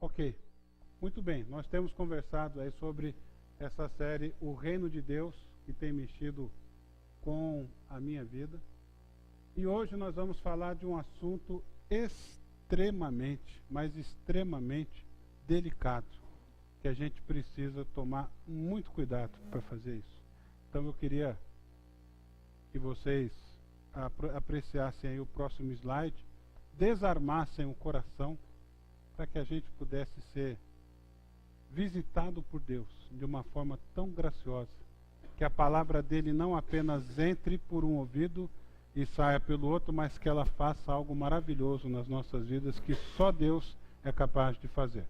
Ok, muito bem. Nós temos conversado aí sobre essa série O Reino de Deus, que tem mexido com a minha vida. E hoje nós vamos falar de um assunto extremamente, mas extremamente delicado, que a gente precisa tomar muito cuidado para fazer isso. Então eu queria que vocês apreciassem aí o próximo slide, desarmassem o coração, para que a gente pudesse ser visitado por Deus de uma forma tão graciosa, que a palavra dele não apenas entre por um ouvido e saia pelo outro, mas que ela faça algo maravilhoso nas nossas vidas, que só Deus é capaz de fazer.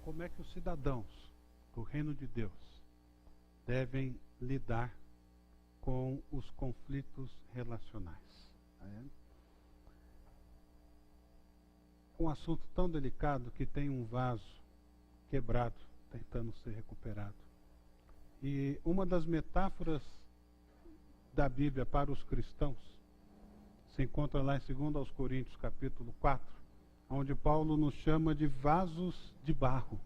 Como é que os cidadãos do Reino de Deus devem lidar com os conflitos relacionais? Um assunto tão delicado que tem um vaso quebrado, tentando ser recuperado. E uma das metáforas da Bíblia para os cristãos se encontra lá em 2 aos Coríntios, capítulo 4, onde Paulo nos chama de vasos de barro.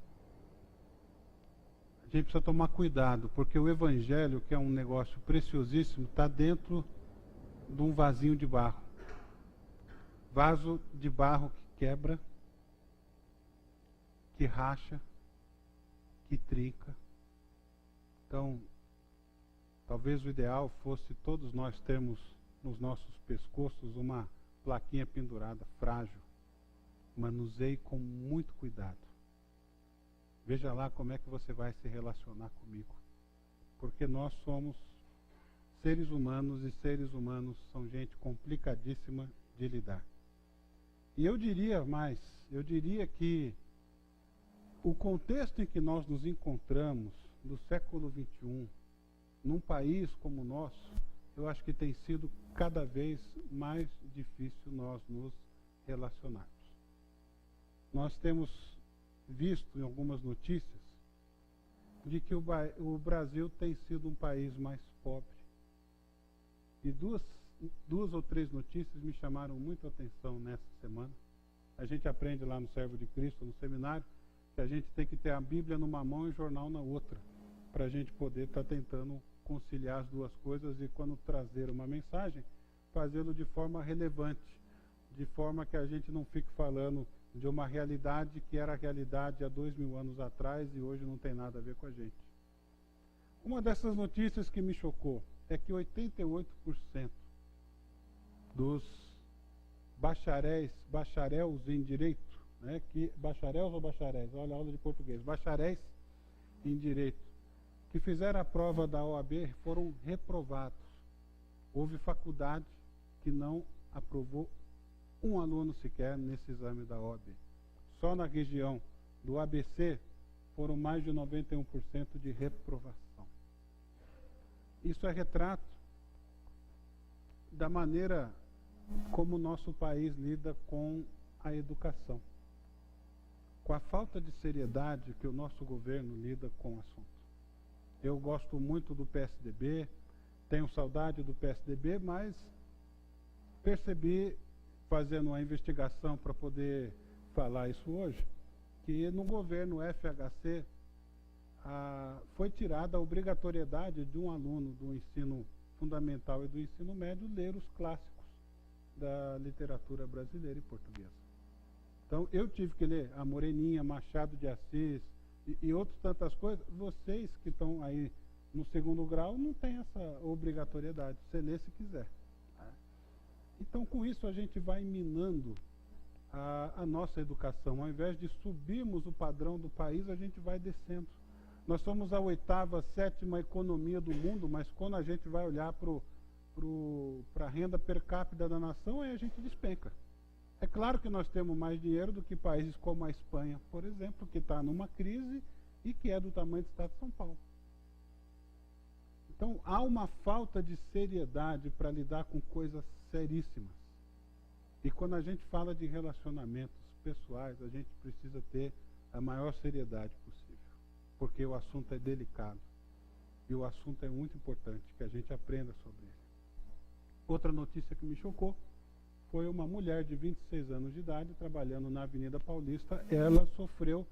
A gente precisa tomar cuidado, porque o Evangelho, que é um negócio preciosíssimo, está dentro de um vasinho de barro. Vaso de barro que quebra, que racha, que trinca. Então, talvez o ideal fosse todos nós termos nos nossos pescoços uma plaquinha pendurada, frágil. Manuseie com muito cuidado. Veja lá como é que você vai se relacionar comigo. Porque nós somos seres humanos e seres humanos são gente complicadíssima de lidar. E eu diria mais, eu diria que o contexto em que nós nos encontramos no século XXI, num país como o nosso, eu acho que tem sido cada vez mais difícil nós nos relacionarmos. Nós temos visto em algumas notícias de que o Brasil tem sido um país mais pobre. E duas ou três notícias me chamaram muito a atenção nessa semana. A gente aprende lá no Servo de Cristo, no seminário, que a gente tem que ter a Bíblia numa mão e o jornal na outra, para a gente poder estar tentando conciliar as duas coisas e, quando trazer uma mensagem, fazê-lo de forma relevante, de forma que a gente não fique falando de uma realidade que era a realidade há 2000 anos atrás e hoje não tem nada a ver com a gente. Uma dessas notícias que me chocou é que 88% dos bacharéis em direito, bacharéis ou bacharéis? Olha a aula de português. Bacharéis em direito, que fizeram a prova da OAB foram reprovados. Houve faculdade que não aprovou um aluno sequer nesse exame da OAB. Só na região do ABC foram mais de 91% de reprovação. Isso é retrato da maneira como o nosso país lida com a educação, com a falta de seriedade que o nosso governo lida com o assunto. Eu gosto muito do PSDB, tenho saudade do PSDB, mas percebi, fazendo uma investigação para poder falar isso hoje, que no governo FHC foi tirada a obrigatoriedade de um aluno do ensino fundamental e do ensino médio, ler os clássicos da literatura brasileira e portuguesa. Então, eu tive que ler A Moreninha, Machado de Assis e outras tantas coisas. Vocês que estão aí no segundo grau não têm essa obrigatoriedade. Você lê se quiser. Então, com isso, a gente vai minando a nossa educação. Ao invés de subirmos o padrão do país, a gente vai descendo. Nós somos a 8ª, 7ª economia do mundo, mas quando a gente vai olhar para a renda per capita da nação, aí a gente despenca. É claro que nós temos mais dinheiro do que países como a Espanha, por exemplo, que está numa crise e que é do tamanho do estado de São Paulo. Então, há uma falta de seriedade para lidar com coisas seríssimas. E quando a gente fala de relacionamentos pessoais, a gente precisa ter a maior seriedade possível, porque o assunto é delicado e o assunto é muito importante que a gente aprenda sobre ele. Outra notícia que me chocou foi uma mulher de 26 anos de idade trabalhando na Avenida Paulista. Ela sofreu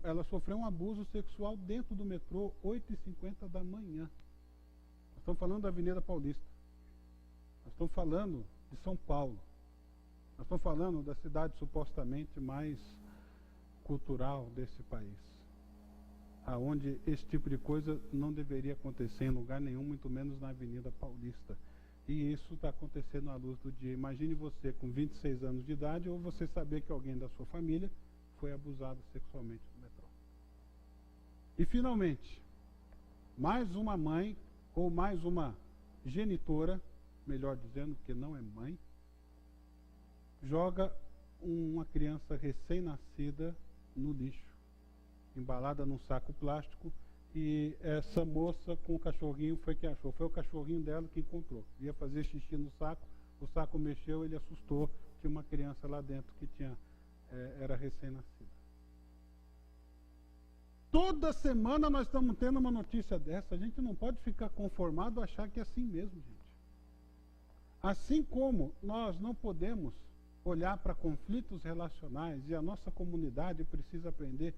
ela sofreu um abuso sexual dentro do metrô, 8h50 da manhã. Nós estamos falando da Avenida Paulista. Nós estamos falando de São Paulo. Nós estamos falando da cidade supostamente mais cultural desse país, aonde esse tipo de coisa não deveria acontecer em lugar nenhum, muito menos na Avenida Paulista. E isso está acontecendo à luz do dia. Imagine você com 26 anos de idade, ou você saber que alguém da sua família foi abusado sexualmente no metrô. E finalmente, mais uma mãe, ou mais uma genitora, melhor dizendo, que não é mãe, joga uma criança recém-nascida no lixo, embalada num saco plástico, e essa moça com o cachorrinho foi quem achou. Foi o cachorrinho dela que encontrou. Ia fazer xixi no saco, o saco mexeu, ele assustou, tinha uma criança lá dentro que era recém-nascida. Toda semana nós estamos tendo uma notícia dessa. A gente não pode ficar conformado a achar que é assim mesmo, gente. Assim como nós não podemos olhar para conflitos relacionais, e a nossa comunidade precisa aprender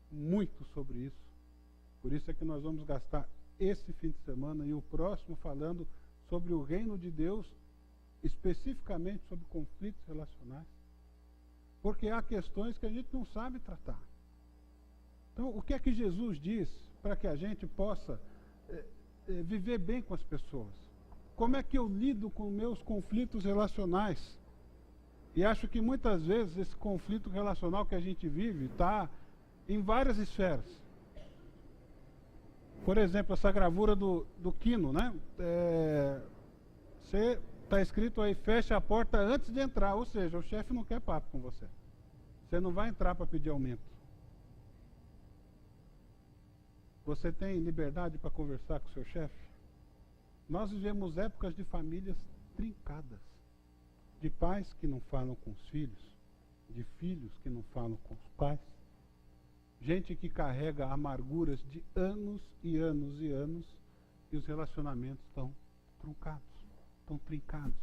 muito sobre isso. Por isso é que nós vamos gastar esse fim de semana e o próximo falando sobre o reino de Deus, especificamente sobre conflitos relacionais. Porque há questões que a gente não sabe tratar. Então, o que é que Jesus diz para que a gente possa viver bem com as pessoas? Como é que eu lido com meus conflitos relacionais? E acho que muitas vezes esse conflito relacional que a gente vive está em várias esferas. Por exemplo, essa gravura do Quino, né? Está escrito aí, fecha a porta antes de entrar, ou seja, o chefe não quer papo com você. Você não vai entrar para pedir aumento. Você tem liberdade para conversar com o seu chefe? Nós vivemos épocas de famílias trincadas, de pais que não falam com os filhos, de filhos que não falam com os pais, gente que carrega amarguras de anos e anos e anos, e os relacionamentos estão truncados, estão trincados.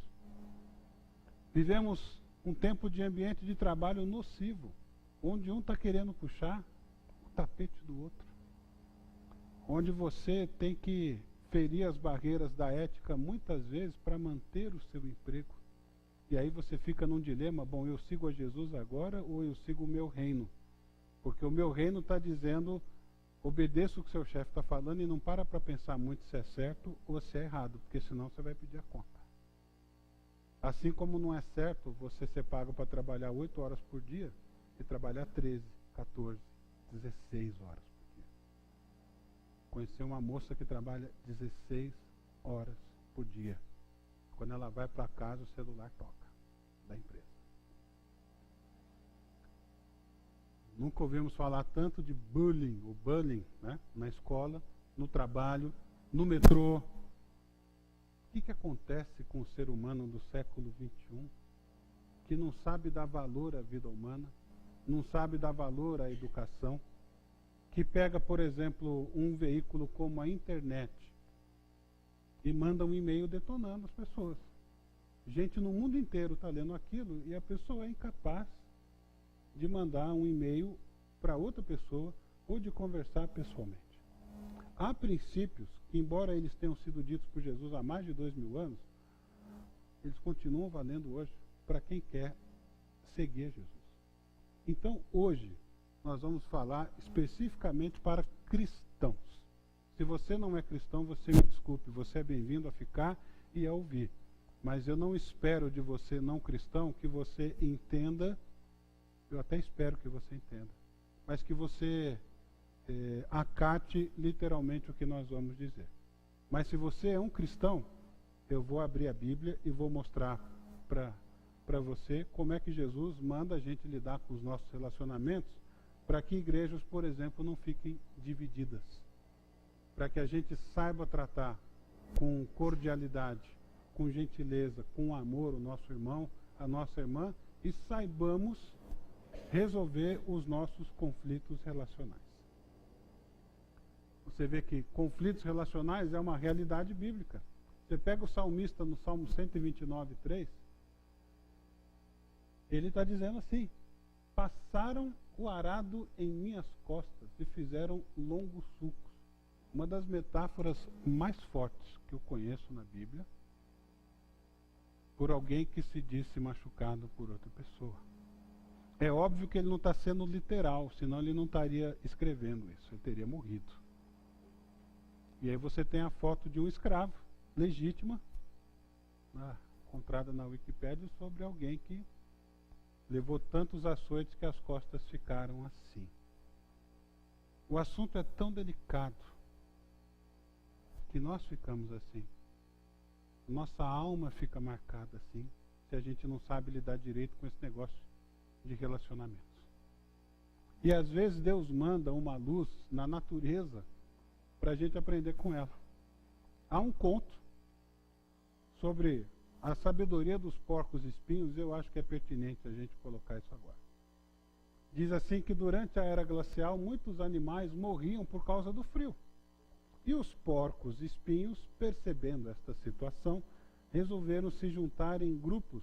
Vivemos um tempo de ambiente de trabalho nocivo, onde um está querendo puxar o tapete do outro, onde você tem que ferir as barreiras da ética muitas vezes para manter o seu emprego. E aí você fica num dilema, bom, eu sigo a Jesus agora ou eu sigo o meu reino? Porque o meu reino está dizendo, obedeça o que o seu chefe está falando e não para pensar muito se é certo ou se é errado, porque senão você vai pedir a conta. Assim como não é certo você ser pago para trabalhar 8 horas por dia e trabalhar 13, 14, 16 horas por dia. Conheci uma moça que trabalha 16 horas por dia. Quando ela vai para casa, o celular toca da empresa. Nunca ouvimos falar tanto de bullying, o bullying, né? Na escola, no trabalho, no metrô. O que acontece com o ser humano do século XXI que não sabe dar valor à vida humana, não sabe dar valor à educação, que pega, por exemplo, um veículo como a internet e manda um e-mail detonando as pessoas. Gente no mundo inteiro está lendo aquilo e a pessoa é incapaz de mandar um e-mail para outra pessoa ou de conversar pessoalmente. há princípios que, embora eles tenham sido ditos por Jesus há mais de 2000 anos, eles continuam valendo hoje para quem quer seguir Jesus. Então, hoje, nós vamos falar especificamente para cristãos. Se você não é cristão, você me desculpe, você é bem-vindo a ficar e a ouvir. Mas eu não espero de você, não cristão, que você entenda, eu até espero que você entenda, mas que você acate literalmente o que nós vamos dizer. Mas se você é um cristão, eu vou abrir a Bíblia e vou mostrar para você como é que Jesus manda a gente lidar com os nossos relacionamentos, para que igrejas, por exemplo, não fiquem divididas. Para que a gente saiba tratar com cordialidade, com gentileza, com amor o nosso irmão, a nossa irmã, e saibamos resolver os nossos conflitos relacionais. Você vê que conflitos relacionais é uma realidade bíblica. Você pega o salmista no Salmo 129:3, ele está dizendo assim: passaram o arado em minhas costas e fizeram longos sulcos. Uma das metáforas mais fortes que eu conheço na Bíblia, por alguém que se disse machucado por outra pessoa. É óbvio que ele não está sendo literal, senão ele não estaria escrevendo isso, ele teria morrido. E aí você tem a foto de um escravo, legítima, encontrada na Wikipédia, sobre alguém que levou tantos açoites que as costas ficaram assim. O assunto é tão delicado que nós ficamos assim. Nossa alma fica marcada assim, se a gente não sabe lidar direito com esse negócio de relacionamentos. E às vezes Deus manda uma luz na natureza para a gente aprender com ela. Há um conto sobre a sabedoria dos porcos espinhos, eu acho que é pertinente a gente colocar isso agora. Diz assim que durante a era glacial muitos animais morriam por causa do frio. E os porcos espinhos, percebendo esta situação, resolveram se juntar em grupos.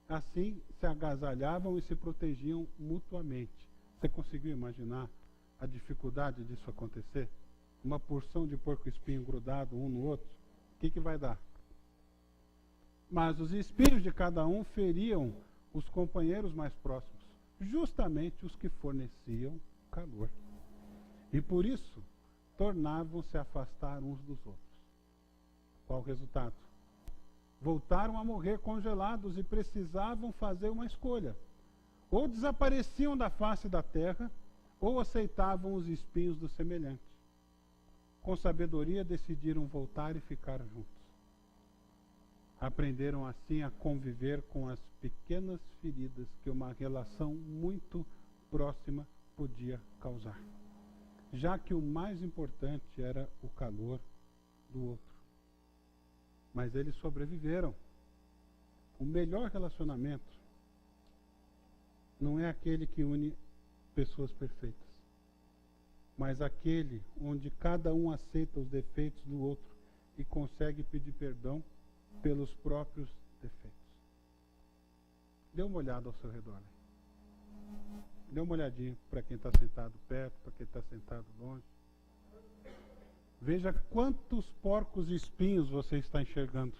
Assim se agasalhavam e se protegiam mutuamente. Você conseguiu imaginar a dificuldade disso acontecer? Uma porção de porco-espinho grudado um no outro? O que vai dar? Mas os espinhos de cada um feriam os companheiros mais próximos, justamente os que forneciam calor. E por isso, tornavam-se a afastar uns dos outros. Qual o resultado? Voltaram a morrer congelados e precisavam fazer uma escolha. Ou desapareciam da face da terra, ou aceitavam os espinhos do semelhante. Com sabedoria decidiram voltar e ficar juntos. Aprenderam assim a conviver com as pequenas feridas que uma relação muito próxima podia causar, já que o mais importante era o calor do outro. Mas eles sobreviveram. O melhor relacionamento não é aquele que une pessoas perfeitas, mas aquele onde cada um aceita os defeitos do outro e consegue pedir perdão pelos próprios defeitos. Dê uma olhada ao seu redor. Dê uma olhadinha para quem está sentado perto, para quem está sentado longe. Veja quantos porcos espinhos você está enxergando.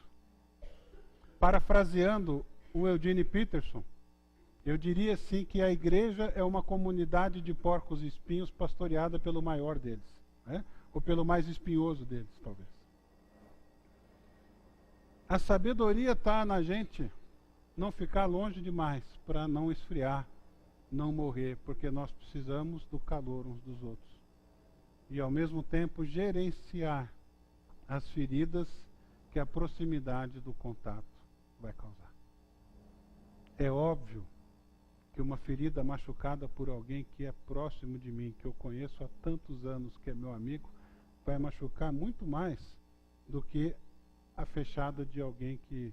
Parafraseando o Eugene Peterson, eu diria assim que a igreja é uma comunidade de porcos espinhos pastoreada pelo maior deles, né? Ou pelo mais espinhoso deles, talvez. A sabedoria está na gente não ficar longe demais para não esfriar, não morrer, porque nós precisamos do calor uns dos outros. E ao mesmo tempo gerenciar as feridas que a proximidade do contato vai causar. É óbvio que uma ferida machucada por alguém que é próximo de mim, que eu conheço há tantos anos, que é meu amigo, vai machucar muito mais do que a fechada de alguém que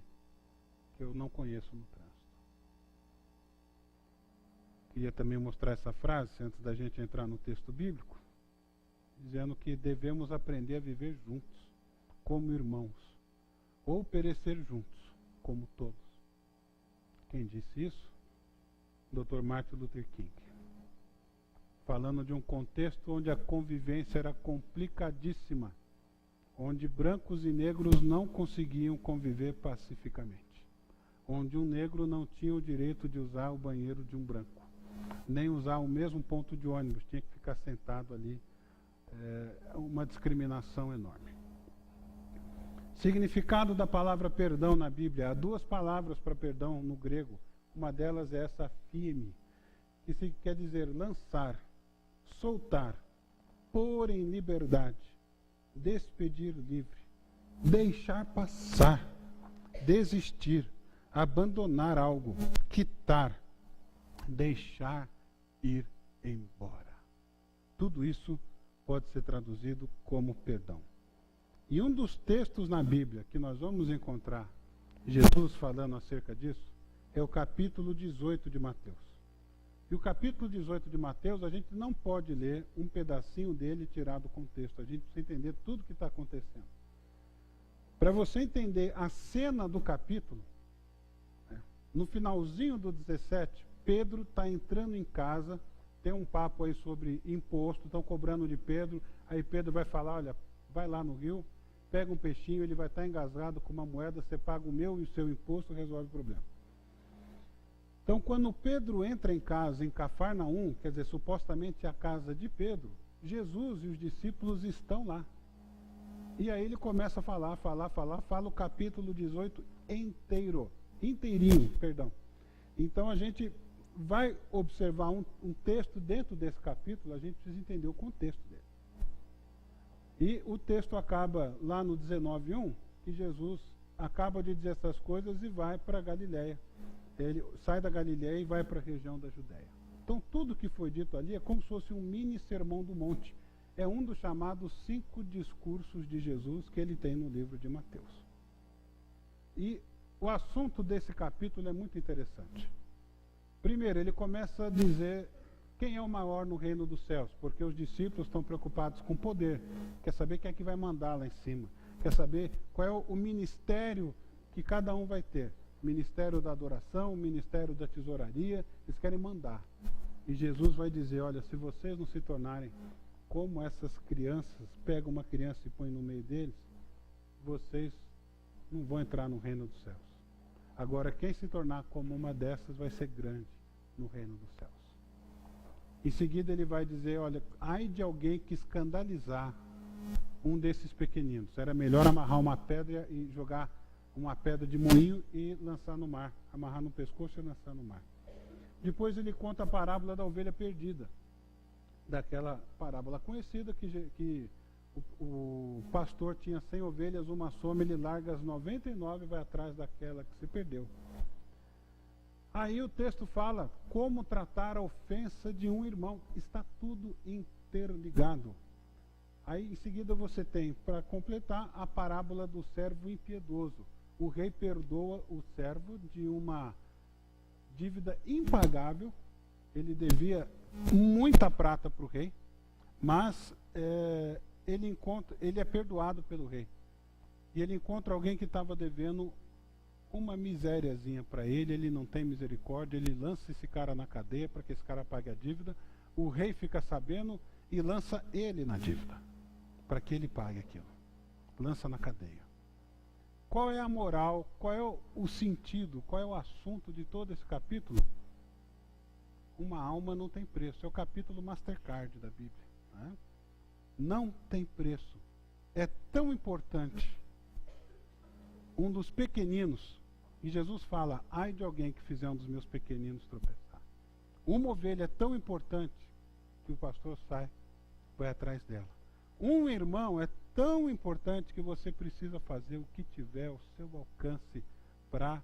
eu não conheço no trânsito. Queria também mostrar essa frase, antes da gente entrar no texto bíblico, dizendo que devemos aprender a viver juntos, como irmãos, ou perecer juntos, como todos. Quem disse isso? Dr. Martin Luther King. falando de um contexto onde a convivência era complicadíssima, onde brancos e negros não conseguiam conviver pacificamente, onde um negro não tinha o direito de usar o banheiro de um branco, nem usar o mesmo ponto de ônibus, tinha que ficar sentado ali, uma discriminação enorme. Significado da palavra perdão na Bíblia. Há duas palavras para perdão no grego. Uma delas é essa phime, que quer dizer lançar, soltar, pôr em liberdade, despedir livre, deixar passar, desistir, abandonar algo, quitar, deixar ir embora. Tudo isso pode ser traduzido como perdão. E um dos textos na Bíblia que nós vamos encontrar Jesus falando acerca disso é o capítulo 18 de Mateus. E o capítulo 18 de Mateus, a gente não pode ler um pedacinho dele tirado do contexto. A gente precisa entender tudo o que está acontecendo. Para você entender a cena do capítulo, no finalzinho do 17, Pedro está entrando em casa, tem um papo aí sobre imposto, estão cobrando de Pedro, aí Pedro vai falar, olha, vai lá no rio, pega um peixinho, ele vai estar engasgado com uma moeda, você paga o meu e o seu imposto, resolve o problema. Então, quando Pedro entra em casa, em Cafarnaum, quer dizer, supostamente a casa de Pedro, Jesus e os discípulos estão lá. E aí ele começa a fala o capítulo 18 inteirinho, perdão. Então a gente vai observar um texto dentro desse capítulo, a gente precisa entender o contexto dele. E o texto acaba lá no 19:1, que Jesus acaba de dizer essas coisas e vai para a Galileia. Ele sai da Galileia e vai para a região da Judéia. Então tudo que foi dito ali é como se fosse um mini sermão do monte. É um dos chamados 5 discursos de Jesus que ele tem no livro de Mateus. E o assunto desse capítulo é muito interessante. Primeiro, ele começa a dizer quem é o maior no reino dos céus, porque os discípulos estão preocupados com poder, quer saber quem é que vai mandar lá em cima, quer saber qual é o ministério que cada um vai ter. Ministério da adoração, ministério da tesouraria, eles querem mandar. E Jesus vai dizer, olha, se vocês não se tornarem como essas crianças, pegam uma criança e põem no meio deles, vocês não vão entrar no reino dos céus. Agora, quem se tornar como uma dessas vai ser grande no reino dos céus. Em seguida ele vai dizer, olha, ai de alguém que escandalizar um desses pequeninos. Era melhor amarrar uma pedra e jogar uma pedra de moinho e lançar no mar. Amarrar no pescoço e lançar no mar. Depois ele conta a parábola da ovelha perdida. Daquela parábola conhecida que o pastor tinha 100 ovelhas, uma soma, ele larga as 99 e vai atrás daquela que se perdeu. Aí o texto fala como tratar a ofensa de um irmão. Está tudo interligado. Aí em seguida você tem, para completar, a parábola do servo impiedoso. O rei perdoa o servo de uma dívida impagável. Ele devia muita prata para o rei, mas ele é perdoado pelo rei. E ele encontra alguém que estava devendo uma misériazinha para ele não tem misericórdia, ele lança esse cara na cadeia para que esse cara pague a dívida. O rei fica sabendo e lança ele na dívida, para que ele pague aquilo. Lança na cadeia. Qual é a moral, qual é o sentido, qual é o assunto de todo esse capítulo? Uma alma não tem preço. É o capítulo Mastercard da Bíblia. Né? Não tem preço. É tão importante. Um dos pequeninos, e Jesus fala, ai de alguém que fizer um dos meus pequeninos tropeçar. Uma ovelha é tão importante que o pastor vai atrás dela. Um irmão é tão importante que você precisa fazer o que tiver ao seu alcance para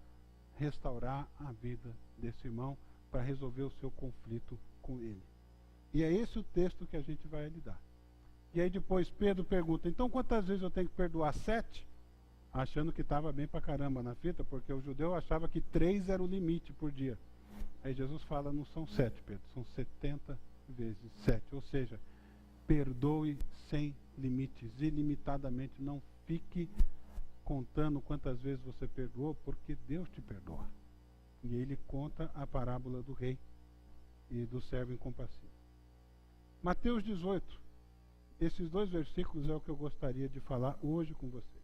restaurar a vida desse irmão, para resolver o seu conflito com ele. E é esse o texto que a gente vai lidar. E aí depois Pedro pergunta, então quantas vezes eu tenho que perdoar? 7? Achando que estava bem pra caramba na fita, porque o judeu achava que 3 era o limite por dia. Aí Jesus fala, não são 7, Pedro, são 70 vezes 7. Ou seja, perdoe sem limites, ilimitadamente. Não fique contando quantas vezes você perdoou, porque Deus te perdoa. E ele conta a parábola do rei e do servo incompassível. Mateus 18. Esses 2 versículos é o que eu gostaria de falar hoje com vocês.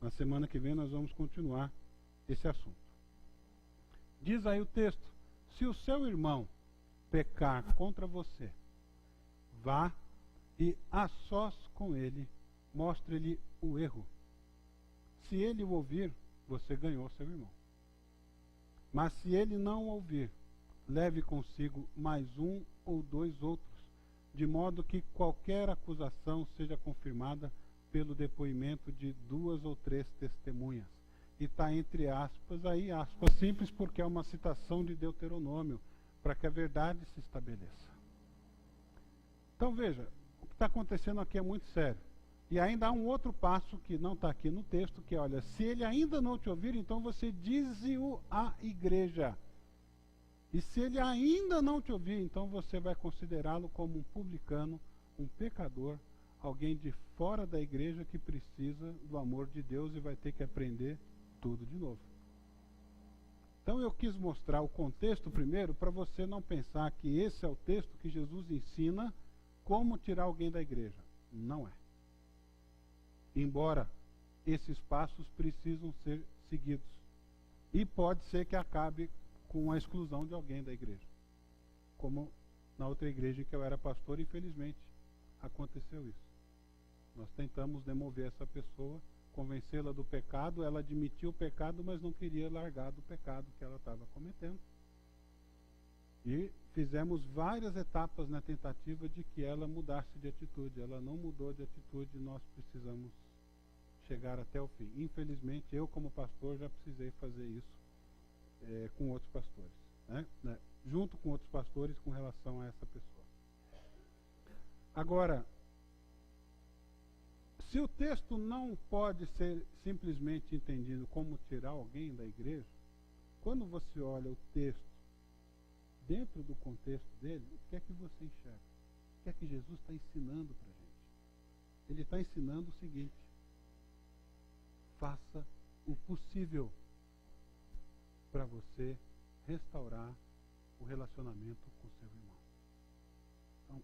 Na semana que vem nós vamos continuar esse assunto. Diz aí o texto: se o seu irmão pecar contra você, vá e a sós com ele, mostre-lhe o erro. Se ele o ouvir, você ganhou seu irmão. Mas se ele não ouvir, leve consigo mais 1 ou 2 outros, de modo que qualquer acusação seja confirmada pelo depoimento de 2 ou 3 testemunhas. E está entre aspas aí, aspas simples, porque é uma citação de Deuteronômio, para que a verdade se estabeleça. Então veja, o que está acontecendo aqui é muito sério. E ainda há um outro passo que não está aqui no texto, que é, olha, se ele ainda não te ouvir, então você dize-o à igreja. E se ele ainda não te ouvir, então você vai considerá-lo como um publicano, um pecador, alguém de fora da igreja que precisa do amor de Deus e vai ter que aprender tudo de novo. Então eu quis mostrar o contexto primeiro para você não pensar que esse é o texto que Jesus ensina como tirar alguém da igreja. Não é. Embora esses passos precisam ser seguidos. E pode ser que acabe com a exclusão de alguém da igreja. Como na outra igreja em que eu era pastor, infelizmente, aconteceu isso. Nós tentamos demover essa pessoa, convencê-la do pecado, ela admitiu o pecado, mas não queria largar do pecado que ela estava cometendo. E fizemos várias etapas na tentativa de que ela mudasse de atitude. Ela não mudou de atitude, nós precisamos chegar até o fim. Infelizmente, eu como pastor já precisei fazer isso com outros pastores, né? Junto com outros pastores com relação a essa pessoa. Agora, se o texto não pode ser simplesmente entendido como tirar alguém da igreja, quando você olha o texto dentro do contexto dele, o que é que você enxerga? O que é que Jesus está ensinando para a gente? Ele está ensinando o seguinte: faça o possível para você restaurar o relacionamento com seu irmão. Então,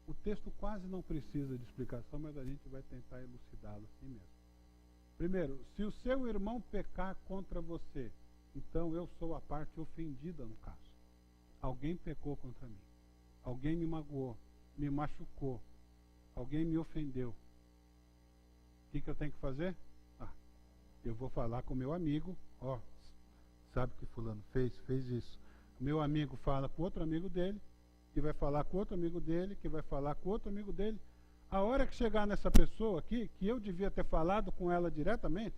o texto quase não precisa de explicação, mas a gente vai tentar elucidá-lo assim mesmo. Primeiro, se o seu irmão pecar contra você, então eu sou a parte ofendida no caso. Alguém pecou contra mim. Alguém me magoou, me machucou. Alguém me ofendeu. O que eu tenho que fazer? Eu vou falar com meu amigo, sabe que fulano fez isso. Meu amigo fala com outro amigo dele, que vai falar com outro amigo dele, que vai falar com outro amigo dele. A hora que chegar nessa pessoa aqui, que eu devia ter falado com ela diretamente,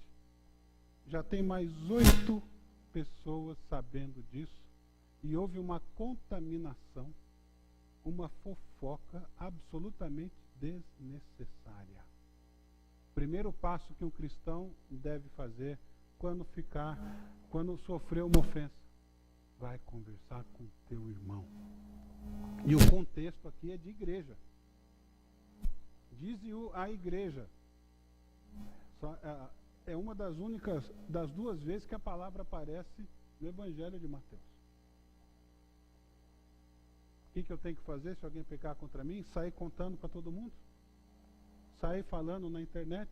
já tem mais 8 pessoas sabendo disso, e houve uma contaminação, uma fofoca absolutamente desnecessária. Primeiro passo que um cristão deve fazer quando sofreu uma ofensa: vai conversar com teu irmão. E o contexto aqui é de igreja. Diz-o à igreja. É uma das 2 vezes que a palavra aparece no Evangelho de Mateus. O que eu tenho que fazer se alguém pecar contra mim? Sair contando para todo mundo? Sair falando na internet?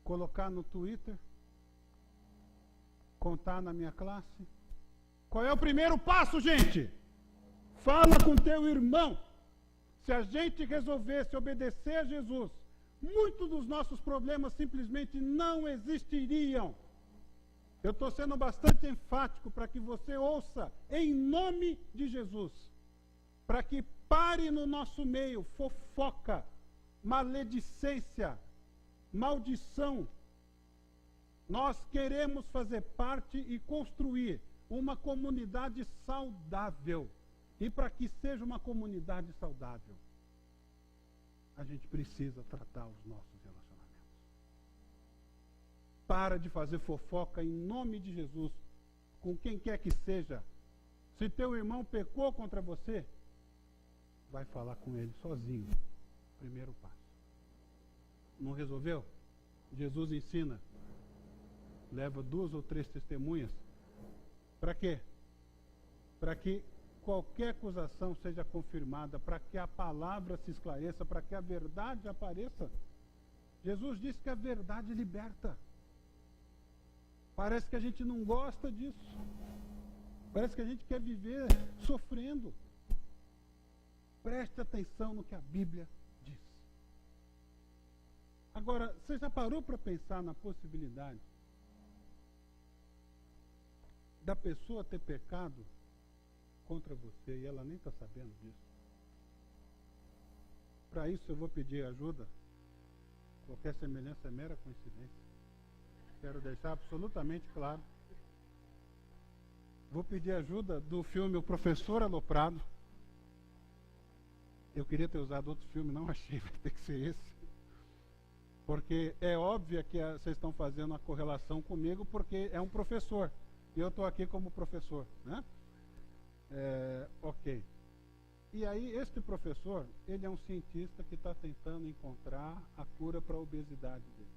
Colocar no Twitter? Contar na minha classe? Qual é o primeiro passo, gente? Fala com teu irmão. Se a gente resolvesse obedecer a Jesus, muitos dos nossos problemas simplesmente não existiriam. Eu estou sendo bastante enfático para que você ouça em nome de Jesus. Para que pare no nosso meio fofoca, maledicência, maldição. Nós queremos fazer parte e construir uma comunidade saudável. E para que seja uma comunidade saudável, a gente precisa tratar os nossos relacionamentos. Para de fazer fofoca em nome de Jesus, com quem quer que seja. Se teu irmão pecou contra você, vai falar com ele sozinho. Primeiro passo. Não resolveu? Jesus ensina. Leva 2 ou 3 testemunhas. Para quê? Para que qualquer acusação seja confirmada, para que a palavra se esclareça, para que a verdade apareça. Jesus disse que a verdade liberta. Parece que a gente não gosta disso. Parece que a gente quer viver sofrendo. Preste atenção no que a Bíblia diz. Agora, você já parou para pensar na possibilidade da pessoa ter pecado contra você e ela nem está sabendo disso? Para isso eu vou pedir ajuda. Qualquer semelhança é mera coincidência. Quero deixar absolutamente claro. Vou pedir ajuda do filme O Professor Aloprado. Eu queria ter usado outro filme, não achei, vai ter que ser esse. Porque é óbvio que vocês estão fazendo uma correlação comigo, porque é um professor. E eu estou aqui como professor, né? Ok. E aí, este professor, ele é um cientista que está tentando encontrar a cura para a obesidade dele.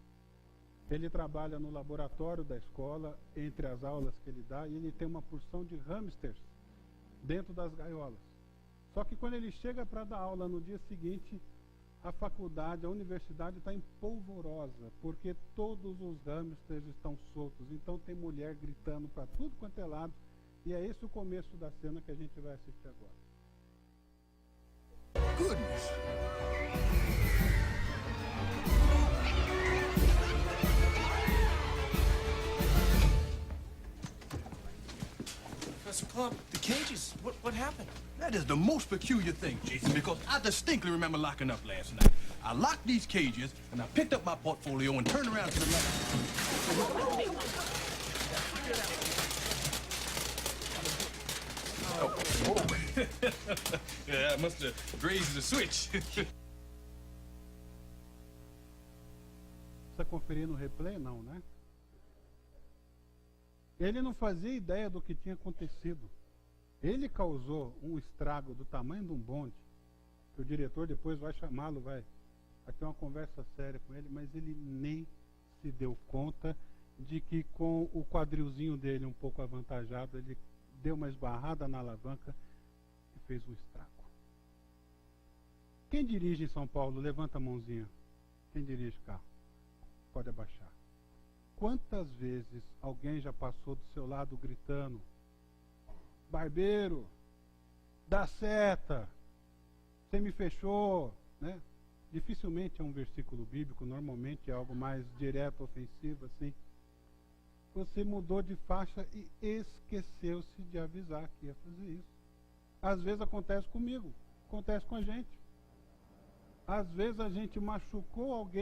Ele trabalha no laboratório da escola, entre as aulas que ele dá, e ele tem uma porção de hamsters dentro das gaiolas. Só que quando ele chega para dar aula no dia seguinte, a faculdade, a universidade está em polvorosa, porque todos os hamsters estão soltos. Então tem mulher gritando para tudo quanto é lado. E é esse o começo da cena que a gente vai assistir agora. Goodness. Professor Clump, the cages, what happened? That is the most peculiar thing, Jason, because I distinctly remember locking up last night. I locked these cages, and I picked up my portfolio and turned around to the left. Yeah, I must have grazed the switch. Precisa conferir no replay? Não, né? Ele não fazia ideia do que tinha acontecido. Ele causou um estrago do tamanho de um bonde, que o diretor depois vai chamá-lo, vai ter uma conversa séria com ele, mas ele nem se deu conta de que com o quadrilzinho dele um pouco avantajado, ele deu uma esbarrada na alavanca e fez um estrago. Quem dirige em São Paulo? Levanta a mãozinha. Quem dirige carro? Pode abaixar. Quantas vezes alguém já passou do seu lado gritando: barbeiro, dá seta, você me fechou, né? Dificilmente é um versículo bíblico, normalmente é algo mais direto, ofensivo, assim. Você mudou de faixa e esqueceu-se de avisar que ia fazer isso. Às vezes acontece comigo, acontece com a gente. Às vezes a gente machucou alguém